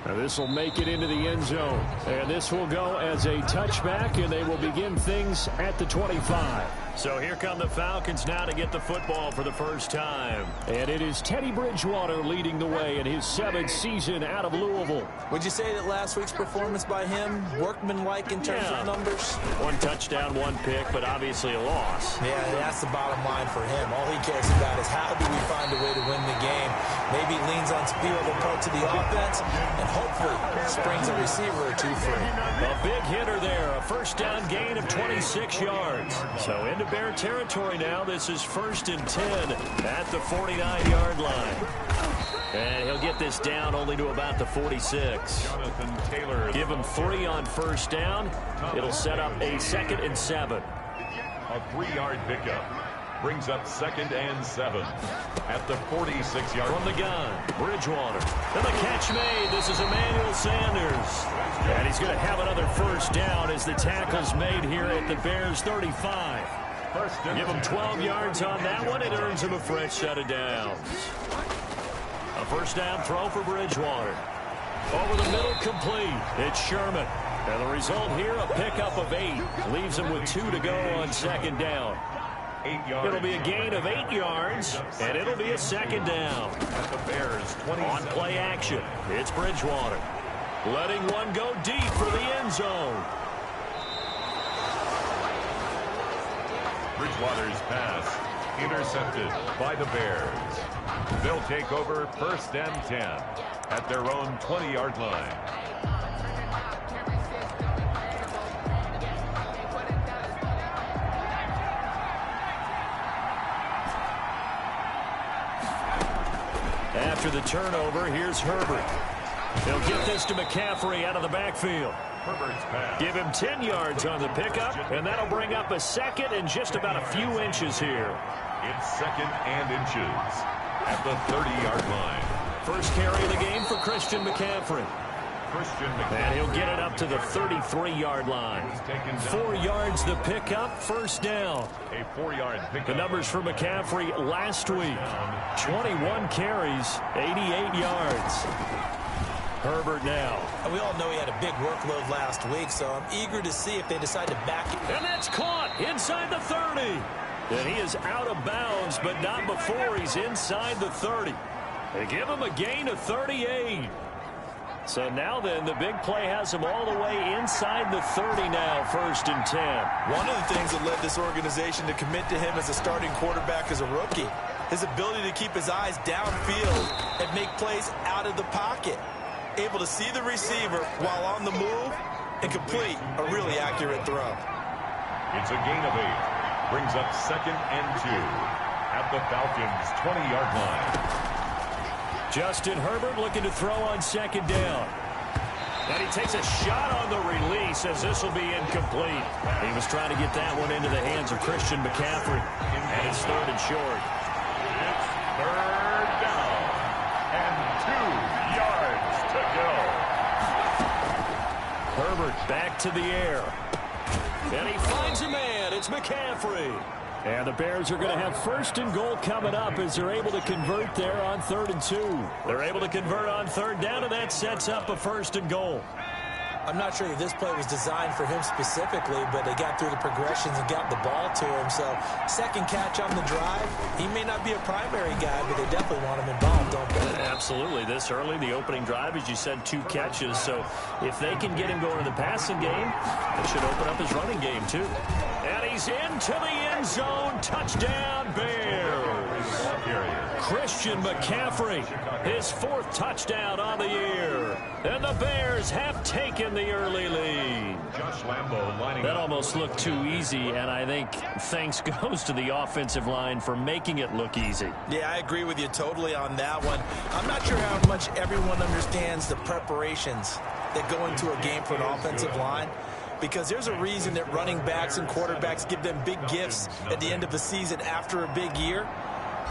Now this will make it into the end zone. And this will go as a touchback, and they will begin things at the 25. So here come the Falcons now to get the football for the first time. And it is Teddy Bridgewater leading the way in his 7th season out of Louisville. Would you say that last week's performance by him, workmanlike in terms of numbers? 1 touchdown, 1 pick, but obviously a loss. Yeah, that's the bottom line for him. All he cares about is how do we find a way to win the game. Maybe leans on fewer parts of the offense and hopefully springs a receiver or two free. A big hitter there, a first down gain of 26 yards. So into Bear territory now. This is 1st and 10 at the 49-yard line. And he'll get this down only to about the 46. Jonathan Taylor. Give him 3 on first down. It'll set up a 2nd and 7. A 3-yard pickup. Brings up 2nd and 7 at the 46-yard. From the gun, Bridgewater. And the catch made. This is Emmanuel Sanders. And he's going to have another first down as the tackle's made here at the Bears' 35. Give him 12 yards on that one. It earns him a fresh set of downs. A first down throw for Bridgewater. Over the middle, complete. It's Sherman. And the result here, a pickup of 8. Leaves him with 2 to go on 2nd down. 8 yards. It'll be a gain of 8 yards, and it'll be a 2nd down. At the Bears' 20. On play action, it's Bridgewater. Letting one go deep for the end zone. Bridgewater's pass intercepted by the Bears. They'll take over 1st and 10 at their own 20-yard line. After the turnover, here's Herbert. They'll get this to McCaffrey out of the backfield. Herbert's pass. Give him 10 yards on the pickup, and that'll bring up a 2nd and just about a few inches here. It's 2nd and inches at the 30-yard line. First carry of the game for Christian McCaffrey. And he'll get it up to the 33-yard line. 4 yards the pickup, first down. A 4-yard pickup. The numbers for McCaffrey last week. 21 carries, 88 yards. Herbert now. We all know he had a big workload last week, so I'm eager to see if they decide to back it. And that's caught inside the 30. And he is out of bounds, but not before he's inside the 30. They give him a gain of 38. So now then, the big play has him all the way inside the 30 now, 1st and 10. One of the things that led this organization to commit to him as a starting quarterback as a rookie, his ability to keep his eyes downfield and make plays out of the pocket. Able to see the receiver while on the move and complete a really accurate throw. It's a gain of 8. Brings up 2nd and 2 at the Falcons' 20-yard line. Justin Herbert looking to throw on 2nd down. And he takes a shot on the release as this will be incomplete. He was trying to get that one into the hands of Christian McCaffrey. And it's 3rd and short. It's 3rd down and 2 yards to go. Herbert back to the air. And he finds a man. It's McCaffrey. And the Bears are going to have 1st and goal coming up as they're able to convert there on 3rd and 2. They're able to convert on 3rd down, and that sets up a 1st and goal. I'm not sure if this play was designed for him specifically, but they got through the progressions and got the ball to him. So, 2nd catch on the drive. He may not be a primary guy, but they definitely want him involved, don't they? Absolutely. This early, the opening drive, as you said, 2 catches. So, if they can get him going in the passing game, it should open up his running game, too. And he's into the end zone. Touchdown, Bears. Christian McCaffrey, his 4th touchdown on the year. And the Bears have taken the early lead. Josh Lambo lining That up. almost looked too easy, and I think thanks goes to the offensive line for making it look easy. Yeah, I agree with you totally on that one. I'm not sure how much everyone understands the preparations that go into a game for an offensive line, because there's a reason that running backs and quarterbacks give them big gifts at the end of the season after a big year.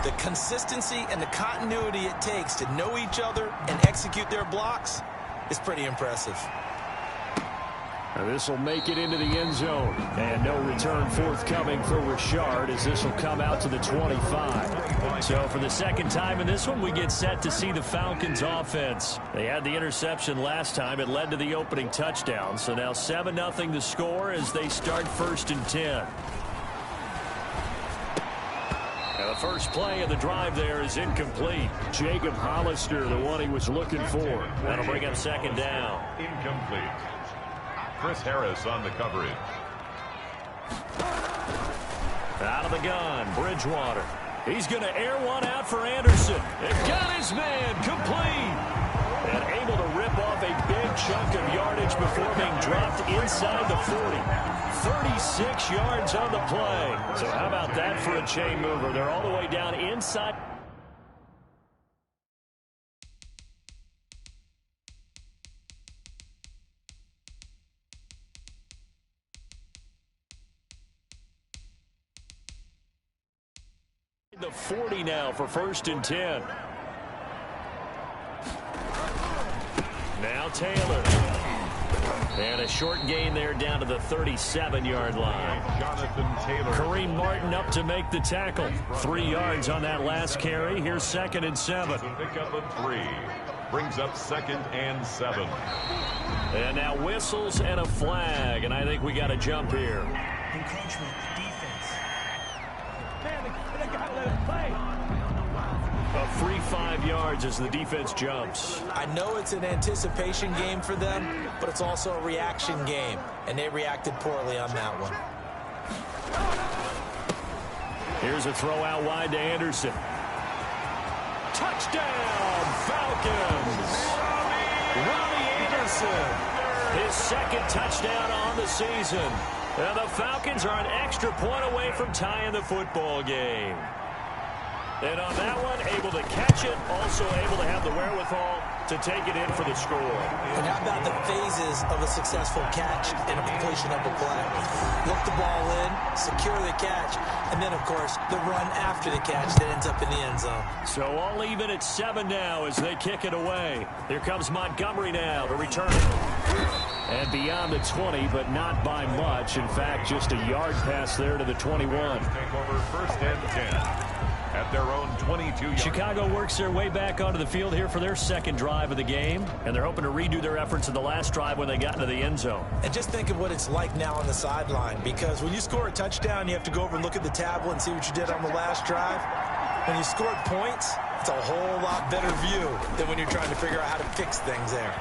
The consistency and the continuity it takes to know each other and execute their blocks is pretty impressive. This will make it into the end zone. And no return forthcoming for Richard as this will come out to the 25. So for the second time in this one, we get set to see the Falcons offense. They had the interception last time. It led to the opening touchdown. So now 7-0 the score as they start 1st and 10. And the first play of the drive there is incomplete. Jacob Hollister, the one he was looking for. That'll bring up 2nd down. Incomplete. Chris Harris on the coverage. Out of the gun, Bridgewater. He's going to air one out for Anderson. It got his man complete. And able to rip off a big chunk of yardage before being dropped inside the 40. 36 yards on the play. So how about that for a chain mover? They're all the way down inside. The 40 now for 1st and 10. Now Taylor. And a short gain there down to the 37-yard line. Jonathan Taylor. Kareem Martin up to make the tackle. 3 yards on that last carry. Here's 2nd and 7. Pickup of 3. Brings up 2nd and 7. And now whistles and a flag. And I think we got a jump here. Encroachment, defense. They got to let it play. A free 5 yards as the defense jumps. I know it's an anticipation game for them, but it's also a reaction game, and they reacted poorly on that one. Here's a throw out wide to Anderson. Touchdown, Falcons! Robbie Anderson, his 2nd touchdown on the season. And the Falcons are an extra point away from tying the football game. And on that one, able to catch it, also able to have the wherewithal to take it in for the score. And how about the phases of a successful catch and a completion of a play? Look the ball in, secure the catch, and then, of course, the run after the catch that ends up in the end zone. So all even at 7 now as they kick it away. Here comes Montgomery now to return it. And beyond the 20, but not by much. In fact, just a yard pass there to the 21. Take over 1st and 10. At their own 22. Chicago works their way back onto the field here for their 2nd drive of the game, and they're hoping to redo their efforts in the last drive when they got into the end zone. And just think of what it's like now on the sideline, because when you score a touchdown, you have to go over and look at the tablet and see what you did on the last drive. When you scored points, it's a whole lot better view than when you're trying to figure out how to fix things there.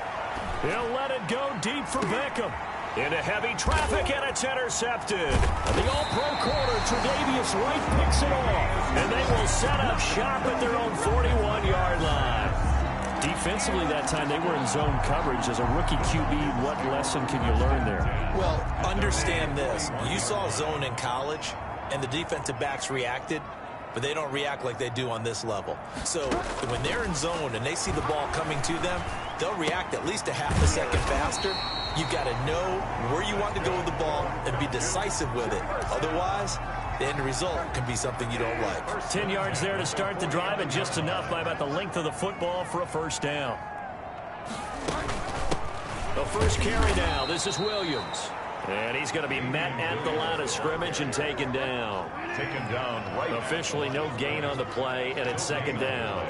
He'll let it go deep for Beckham. Into heavy traffic, and it's intercepted. The all-pro corner, Tre'Davious White, picks it off. And they will set up shop at their own 41-yard line. Defensively that time, they were in zone coverage. As a rookie QB, what lesson can you learn there? Well, understand this. You saw zone in college, and the defensive backs reacted, but they don't react like they do on this level. So when they're in zone and they see the ball coming to them, they'll react at least a half a second faster. You've got to know where you want to go with the ball and be decisive with it. Otherwise, the end result can be something you don't like. 10 yards there to start the drive, and just enough by about the length of the football for a 1st down. The first carry now. This is Williams. And he's going to be met at the line of scrimmage and taken down. Taken down right. Officially no gain on the play, and it's 2nd down.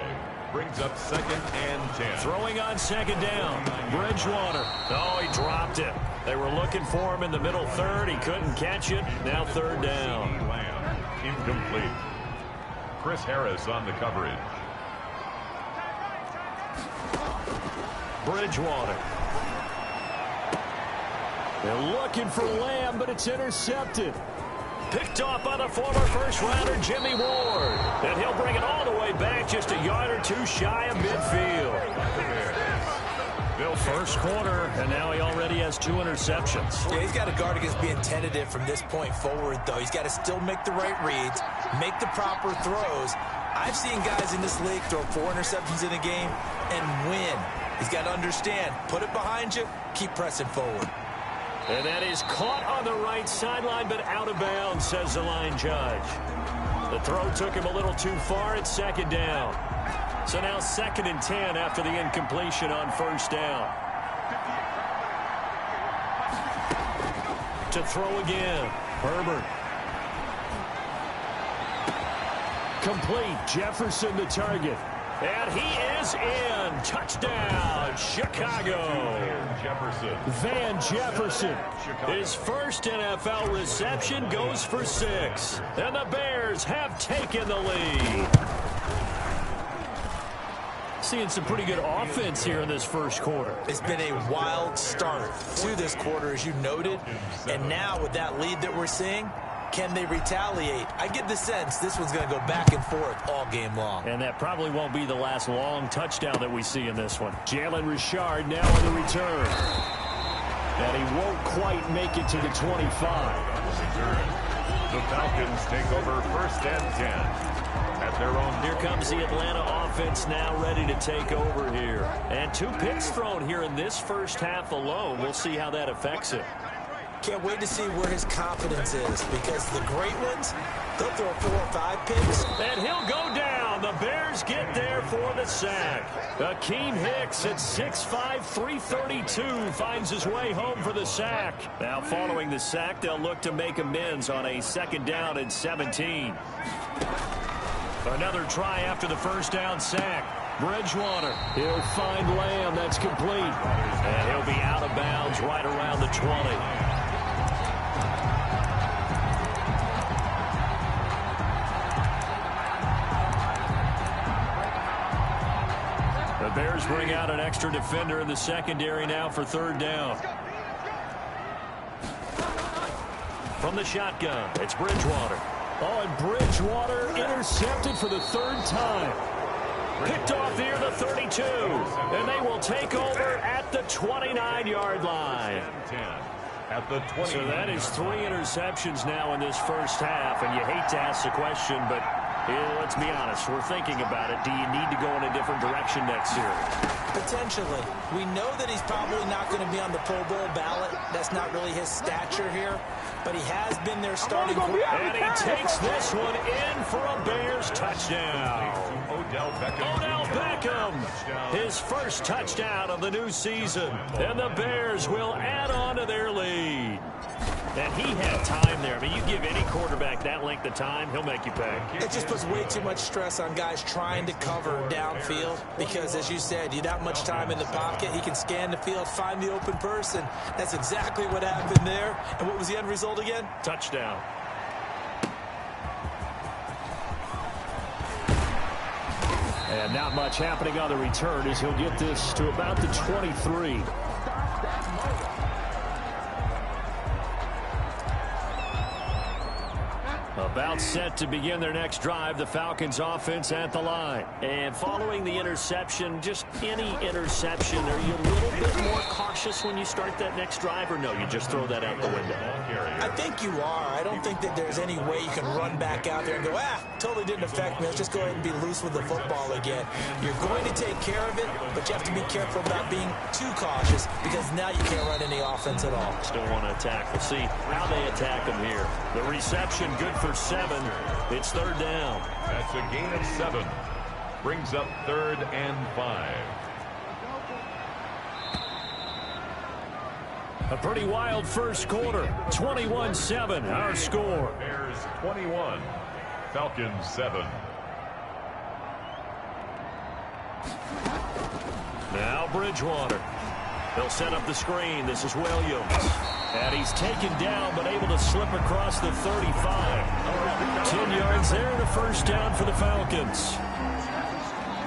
Brings up 2nd and 10. Throwing on 2nd down. Bridgewater. Oh, he dropped it. They were looking for him in the middle 3rd. He couldn't catch it. Now 3rd down. Lamb, incomplete. Chris Harris on the coverage. Bridgewater. They're looking for Lamb, but it's intercepted. Picked off by the former first-rounder Jimmy Ward. And he'll bring it all the way back just a yard or 2 shy of midfield. First quarter, and now he already has 2 interceptions. Yeah, he's got to guard against being tentative from this point forward, though. He's got to still make the right reads, make the proper throws. I've seen guys in this league throw 4 interceptions in a game and win. He's got to understand, put it behind you, keep pressing forward. And that is caught on the right sideline, but out of bounds, says the line judge. The throw took him a little too far. It's 2nd down. So now 2nd and 10 after the incompletion on 1st down. to throw again. Herbert. Complete. Jefferson the target. And he is in. Touchdown, Chicago. Van Jefferson. His first NFL reception goes for 6. And the Bears have taken the lead. Seeing some pretty good offense here in this first quarter. It's been a wild start to this quarter, as you noted. And now with that lead that we're seeing, can they retaliate? I get the sense this one's going to go back and forth all game long. And that probably won't be the last long touchdown that we see in this one. Jalen Richard now on the return. And he won't quite make it to the 25. The Falcons take over first and 10 at their own. Here comes the Atlanta offense now ready to take over here. And 2 picks thrown here in this first half alone. We'll see how that affects it. Can't wait to see where his confidence is, because the great ones, they'll throw 4 or 5 picks. And he'll go down. The Bears get there for the sack. Akeem Hicks at 6'5", 332 finds his way home for the sack. Now following the sack, they'll look to make amends on a 2nd down and 17. Another try after the first down sack. Bridgewater. He'll find Lamb. That's complete. And he'll be out of bounds right around the 20. The Bears bring out an extra defender in the secondary now for 3rd down. From the shotgun, it's Bridgewater. Oh, and Bridgewater intercepted for the 3rd time. Picked off near the 32. And they will take over at the 29-yard line. So that is 3 interceptions now in this first half. And you hate to ask the question, but let's be honest. We're thinking about it. Do you need to go in a different direction next year? Potentially. We know that he's probably not going to be on the Pro Bowl ballot. That's not really his stature here. But he has been their starting quarterback. And he takes this one in for a Bears touchdown. Odell Beckham. His first touchdown of the new season. And the Bears will add on to their lead. And he had time there. I mean, you give any quarterback that length of time, he'll make you pay. It just puts way too much stress on guys trying to cover downfield because, as you said, you don't have much time in the pocket. He can scan the field, find the open person. That's exactly what happened there. And what was the end result again? Touchdown. And not much happening on the return as he'll get this to about the 23. About set to begin their next drive, the Falcons offense at the line. And following the interception, just any interception, are you a little bit more cautious when you start that next drive, or no, you just throw that out the window? I think you are. I don't think that there's any way you can run back out there and go, totally didn't affect me. Let's just go ahead and be loose with the football again. You're going to take care of it, but you have to be careful about being too cautious because now you can't run any offense at all. Still want to attack. We'll see how they attack them here. The reception good for 7. It's 3rd down. That's a gain of 7. Brings up 3rd and 5. A pretty wild first quarter. 21-7, our score. Bears 21, Falcons 7. Now Bridgewater. They'll set up the screen. This is Williams. And he's taken down, but able to slip across the 35. 10 yards there, the first down for the Falcons.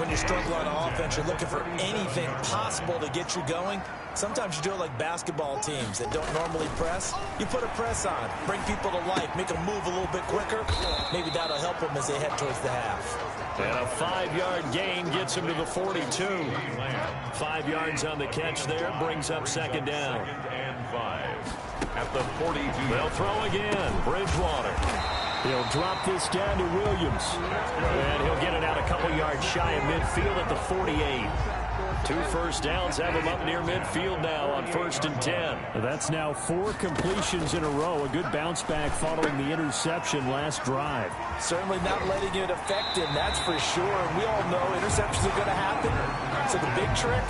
When you struggle on offense, you're looking for anything possible to get you going. Sometimes you do it like basketball teams that don't normally press. You put a press on, bring people to life, make them move a little bit quicker. Maybe that'll help them as they head towards the half. And a 5-yard gain gets him to the 42. 5 yards on the catch there, brings up 2nd down. 2nd and 5 at the 42. They'll throw again. Bridgewater. He'll drop this down to Williams. And he'll get it out a couple yards shy of midfield at the 48. 2 first downs have him up near midfield now on 1st and 10. That's now 4 completions in a row. A good bounce back following the interception last drive. Certainly not letting it affect him, that's for sure. And we all know interceptions are going to happen. So the big trick,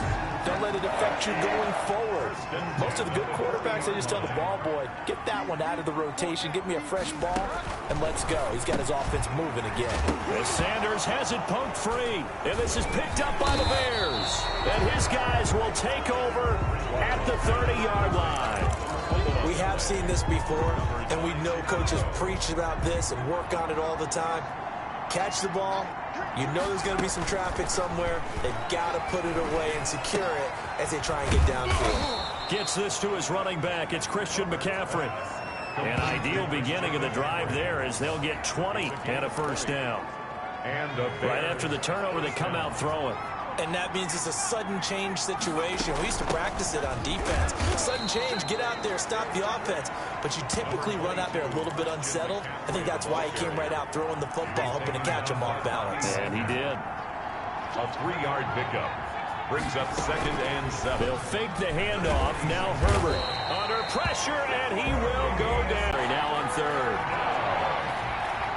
Don't let it affect you going forward. Most of the good quarterbacks, they just tell the ball boy, get that one out of the rotation, give me a fresh ball, and let's go. He's got his offense moving again. As Sanders has it poked free, and this is picked up by the Bears. And his guys will take over at the 30-yard line. We have seen this before, and we know coaches preach about this and work on it all the time. Catch the ball. You know there's going to be some traffic somewhere. They've got to put it away and secure it as they try and get downfield. Gets this to his running back. It's Christian McCaffrey. An ideal beginning of the drive there as they'll get 20 and a first down. Right after the turnover, they come out throwing. And that means it's a sudden change situation. We used to practice it on defense. Sudden change, get out there, stop the offense. But you typically run out there a little bit unsettled. I think that's why he came right out throwing the football, hoping to catch him off balance. And he did. A 3-yard pickup brings up 2nd and 7. They'll fake the handoff. Now Herbert under pressure, and he will go down. Now on 3rd.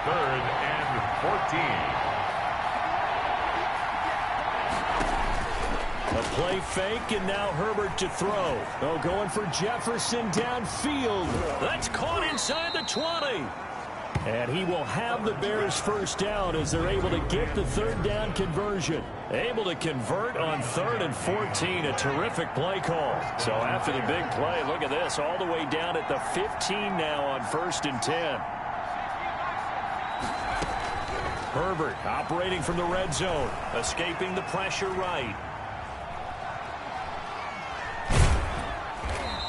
3rd and 14. A play fake, and now Herbert to throw. Oh, going for Jefferson downfield. That's caught inside the 20. And he will have the Bears first down as they're able to get the 3rd down conversion. Able to convert on 3rd and 14. A terrific play call. So after the big play, look at this. All the way down at the 15 now on 1st and 10. Herbert operating from the red zone. Escaping the pressure right.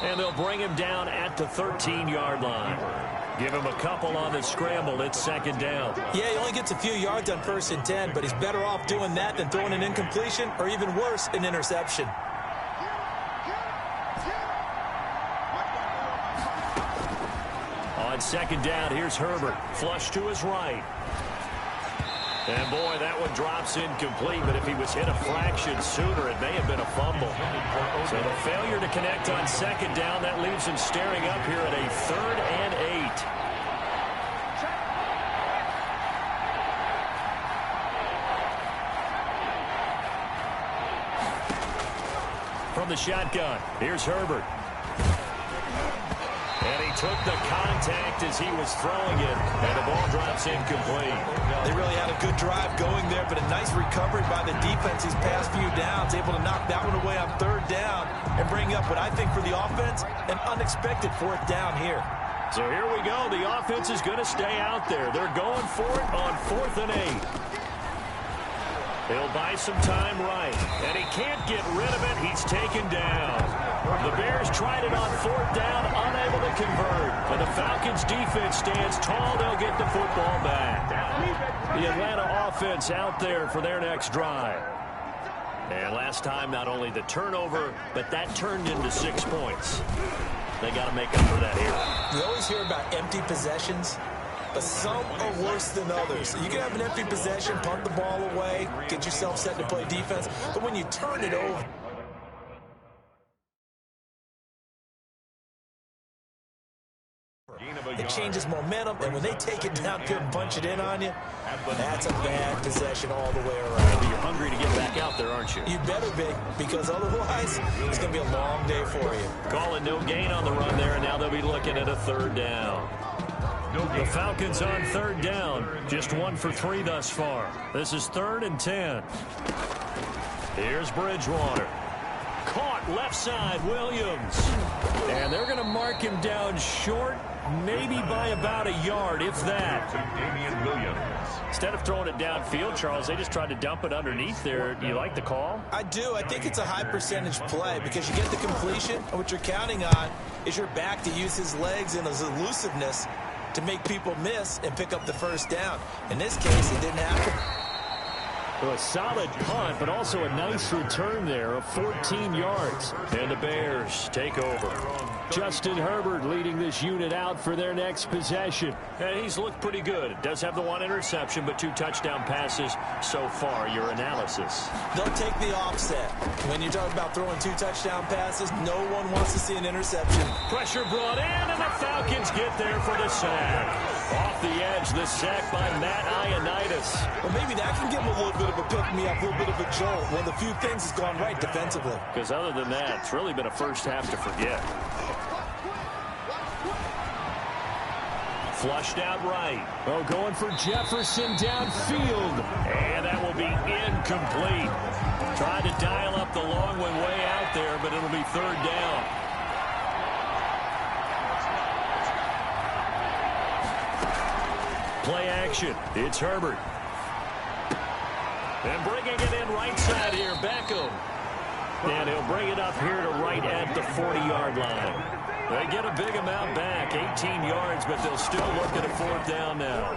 And they'll bring him down at the 13-yard line. Give him a couple on the scramble. It's 2nd down. Yeah, he only gets a few yards on 1st and 10, but he's better off doing that than throwing an incompletion or even worse, an interception. On 2nd down, here's Herbert. Flush to his right. And, boy, that one drops incomplete, but if he was hit a fraction sooner, it may have been a fumble. So the failure to connect on 2nd down, that leaves him staring up here at a 3rd and 8. From the shotgun, here's Herbert. And he took the contact as he was throwing it, and the ball drops incomplete. They really had a good drive going there, but a nice recovery by the defense these past few downs, able to knock that one away on 3rd down and bring up what I think for the offense, an unexpected 4th down here. So here we go. The offense is going to stay out there. They're going for it on 4th and 8. He'll buy some time right, and he can't get rid of it. He's taken down. The Bears tried it on 4th down, unable to convert. And the Falcons' defense stands tall. They'll get the football back. The Atlanta offense out there for their next drive. And last time, not only the turnover, but that turned into 6 points. They got to make up for that here. We always hear about empty possessions, but some are worse than others. You can have an empty possession, punt the ball away, get yourself set to play defense, but when you turn it over, it changes momentum, and when they take it downfield and punch it in on you, that's a bad possession all the way around. You're hungry to get back out there, aren't you? You better be, because otherwise, it's going to be a long day for you. Calling no gain on the run there, and now they'll be looking at a 3rd down. The Falcons on 3rd down, just 1 for 3 thus far. This is 3rd and 10. Here's Bridgewater. Caught left side, Williams. And they're going to mark him down short, maybe by about a yard, if that. Damian Williams. Instead of throwing it downfield, Charles, they just tried to dump it underneath there. Do you like the call? I do. I think it's a high percentage play because you get the completion, and what you're counting on is your back to use his legs and his elusiveness to make people miss and pick up the first down. In this case, it didn't happen. Well, a solid punt, but also a nice return there of 14 yards. And the Bears take over. Justin Herbert leading this unit out for their next possession. And he's looked pretty good. Does have the 1 interception, but 2 touchdown passes so far. Your analysis? They'll take the offset. When you talk about throwing 2 touchdown passes, no one wants to see an interception. Pressure brought in, and the Falcons get there for the sack. Off the edge, the sack by Matt Ioannidis. Well, maybe that can give him a little bit of a pick-me-up, a little bit of a jolt. One of the few things that's gone right defensively. Because other than that, it's really been a first half to forget. Flushed out right. Oh, going for Jefferson downfield. And that will be incomplete. Tried to dial up the long one way out there, but it'll be third down. Play action. It's Herbert. And bringing it in right side here, Beckham. And he'll bring it up here to right at the 40-yard line. They get a big amount back, 18 yards, but they'll still look at a fourth down now.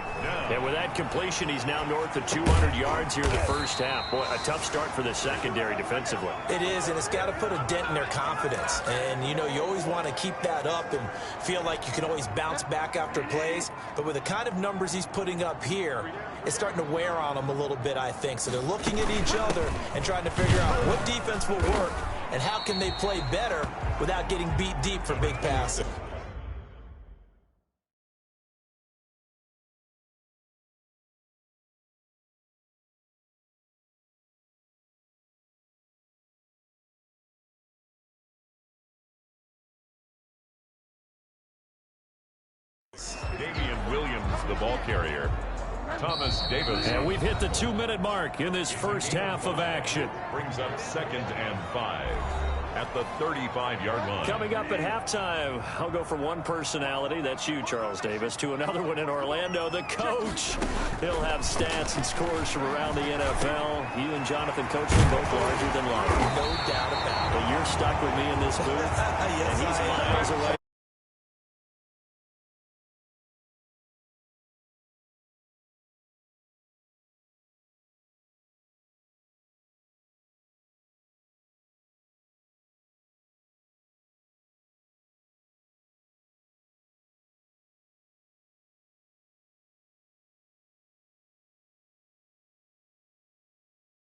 And with that completion, he's now north of 200 yards here in the first half. Boy, a tough start for the secondary defensively. It is, and it's got to put a dent in their confidence. And, you know, you always want to keep that up and feel like you can always bounce back after plays. But with the kind of numbers he's putting up here, it's starting to wear on them a little bit, I think. So they're looking at each other and trying to figure out what defense will work and how can they play better without getting beat deep for big passing. Damian Williams, the ball carrier. Thomas Davis. And we've hit the 2-minute mark in this first half of action. Brings up 2nd and 5 at the 35-yard line. Coming up at halftime, I'll go from one personality, that's you, Charles Davis, to another one in Orlando, the coach. He'll have stats and scores from around the NFL. You and Jonathan Coachman both larger than life. No doubt about it. But you're stuck with me in this booth, Yes, and he's miles away